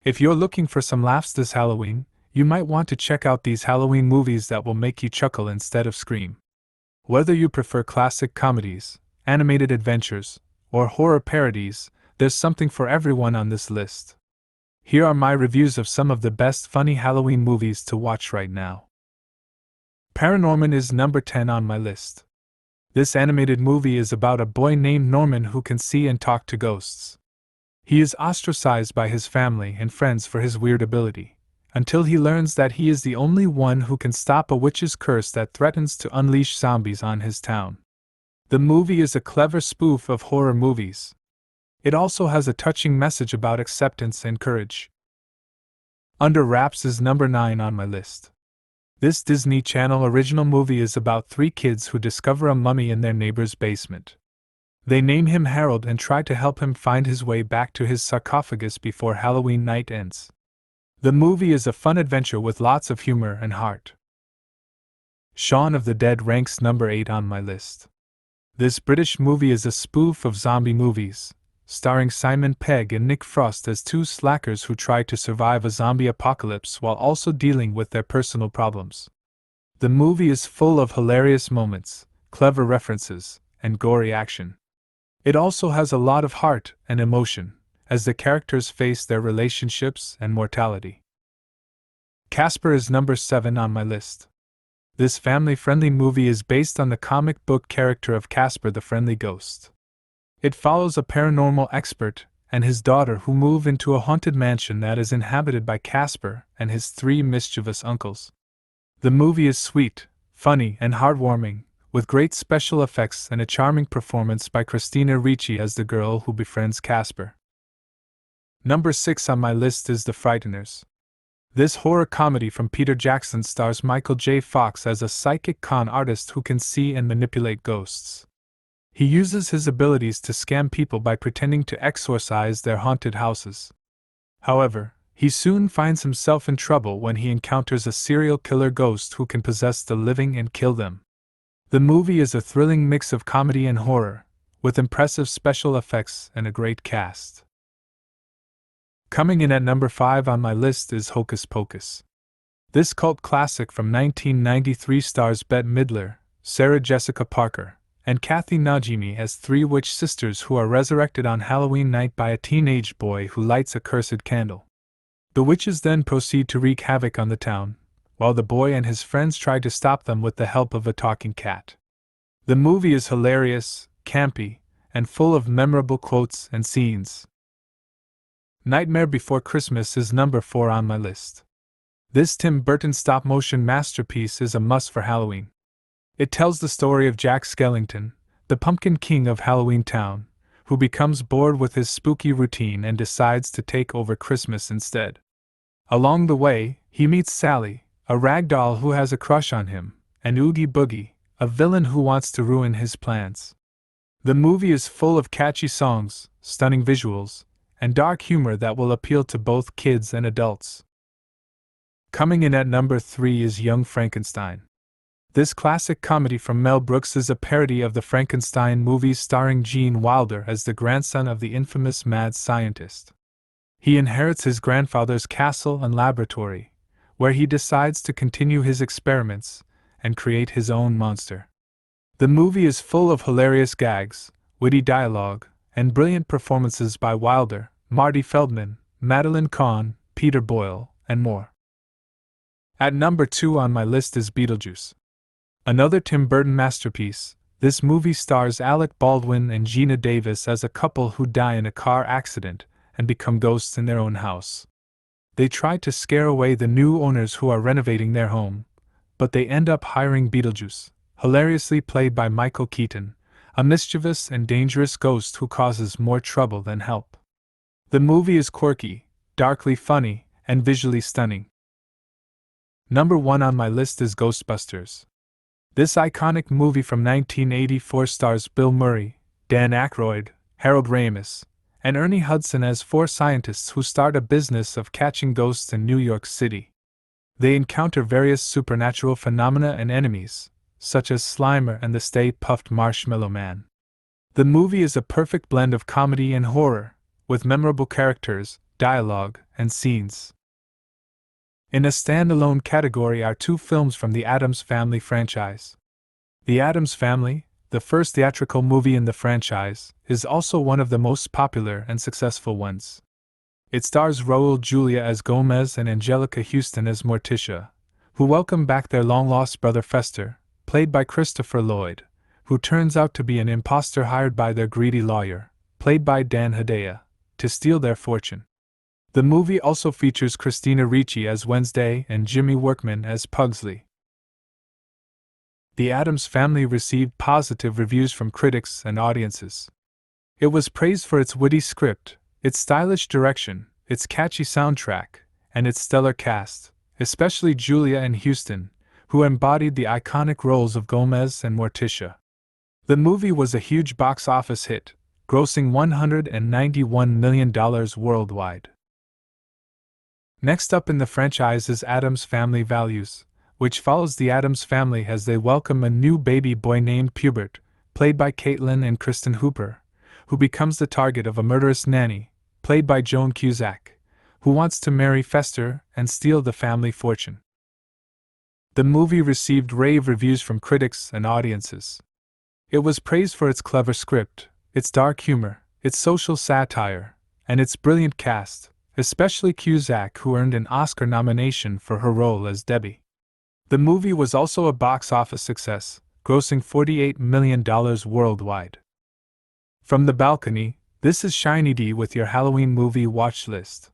If you're looking for some laughs this Halloween, you might want to check out these Halloween movies that will make you chuckle instead of scream. Whether you prefer classic comedies, animated adventures, or horror parodies, there's something for everyone on this list. Here are my reviews of some of the best funny Halloween movies to watch right now. Paranorman is number 10 on my list. This animated movie is about a boy named Norman who can see and talk to ghosts. He is ostracized by his family and friends for his weird ability, until he learns that he is the only one who can stop a witch's curse that threatens to unleash zombies on his town. The movie is a clever spoof of horror movies. It also has a touching message about acceptance and courage. Under Wraps is number 9 on my list. This Disney Channel original movie is about 3 kids who discover a mummy in their neighbor's basement. They name him Harold and try to help him find his way back to his sarcophagus before Halloween night ends. The movie is a fun adventure with lots of humor and heart. Shaun of the Dead ranks number 8 on my list. This British movie is a spoof of zombie movies, starring Simon Pegg and Nick Frost as 2 slackers who try to survive a zombie apocalypse while also dealing with their personal problems. The movie is full of hilarious moments, clever references, and gory action. It also has a lot of heart and emotion, as the characters face their relationships and mortality. Casper is number 7 on my list. This family-friendly movie is based on the comic book character of Casper the Friendly Ghost. It follows a paranormal expert and his daughter who move into a haunted mansion that is inhabited by Casper and his 3 mischievous uncles. The movie is sweet, funny, and heartwarming, with great special effects and a charming performance by Christina Ricci as the girl who befriends Casper. Number 6 on my list is The Frighteners. This horror comedy from Peter Jackson stars Michael J. Fox as a psychic con artist who can see and manipulate ghosts. He uses his abilities to scam people by pretending to exorcise their haunted houses. However, he soon finds himself in trouble when he encounters a serial killer ghost who can possess the living and kill them. The movie is a thrilling mix of comedy and horror, with impressive special effects and a great cast. Coming in at number 5 on my list is Hocus Pocus. This cult classic from 1993 stars Bette Midler, Sarah Jessica Parker, and Kathy Najimy as 3 witch sisters who are resurrected on Halloween night by a teenage boy who lights a cursed candle. The witches then proceed to wreak havoc on the town, while the boy and his friends try to stop them with the help of a talking cat. The movie is hilarious, campy, and full of memorable quotes and scenes. Nightmare Before Christmas is number 4 on my list. This Tim Burton stop-motion masterpiece is a must for Halloween. It tells the story of Jack Skellington, the Pumpkin King of Halloween Town, who becomes bored with his spooky routine and decides to take over Christmas instead. Along the way, he meets Sally, a rag doll who has a crush on him, and Oogie Boogie, a villain who wants to ruin his plans. The movie is full of catchy songs, stunning visuals, and dark humor that will appeal to both kids and adults. Coming in at number 3 is Young Frankenstein. This classic comedy from Mel Brooks is a parody of the Frankenstein movies starring Gene Wilder as the grandson of the infamous mad scientist. He inherits his grandfather's castle and laboratory, where he decides to continue his experiments and create his own monster. The movie is full of hilarious gags, witty dialogue, and brilliant performances by Wilder, Marty Feldman, Madeline Kahn, Peter Boyle, and more. At number 2 on my list is Beetlejuice. Another Tim Burton masterpiece. This movie stars Alec Baldwin and Geena Davis as a couple who die in a car accident and become ghosts in their own house. They try to scare away the new owners who are renovating their home, but they end up hiring Beetlejuice, hilariously played by Michael Keaton, a mischievous and dangerous ghost who causes more trouble than help. The movie is quirky, darkly funny, and visually stunning. Number 1 on my list is Ghostbusters. This iconic movie from 1984 stars Bill Murray, Dan Aykroyd, Harold Ramis, and Ernie Hudson as 4 scientists who start a business of catching ghosts in New York City. They encounter various supernatural phenomena and enemies, such as Slimer and the Stay Puft Marshmallow Man. The movie is a perfect blend of comedy and horror, with memorable characters, dialogue, and scenes. In a standalone category are two films from the Addams Family franchise. The Addams Family, the first theatrical movie in the franchise, is also one of the most popular and successful ones. It stars Raul Julia as Gomez and Angelica Houston as Morticia, who welcome back their long-lost brother Fester, played by Christopher Lloyd, who turns out to be an imposter hired by their greedy lawyer, played by Dan Hedaya, to steal their fortune. The movie also features Christina Ricci as Wednesday and Jimmy Workman as Pugsley. The Addams Family received positive reviews from critics and audiences. It was praised for its witty script, its stylish direction, its catchy soundtrack, and its stellar cast, especially Julia and Houston, who embodied the iconic roles of Gomez and Morticia. The movie was a huge box office hit, grossing $191 million worldwide. Next up in the franchise is Addams Family Values, which follows the Addams family as they welcome a new baby boy named Pubert, played by Caitlin and Kristen Hooper, who becomes the target of a murderous nanny, played by Joan Cusack, who wants to marry Fester and steal the family fortune. The movie received rave reviews from critics and audiences. It was praised for its clever script, its dark humor, its social satire, and its brilliant cast, especially Cusack, who earned an Oscar nomination for her role as Debbie. The movie was also a box office success, grossing $48 million worldwide. From the balcony, this is Shiny D with your Halloween movie watch list.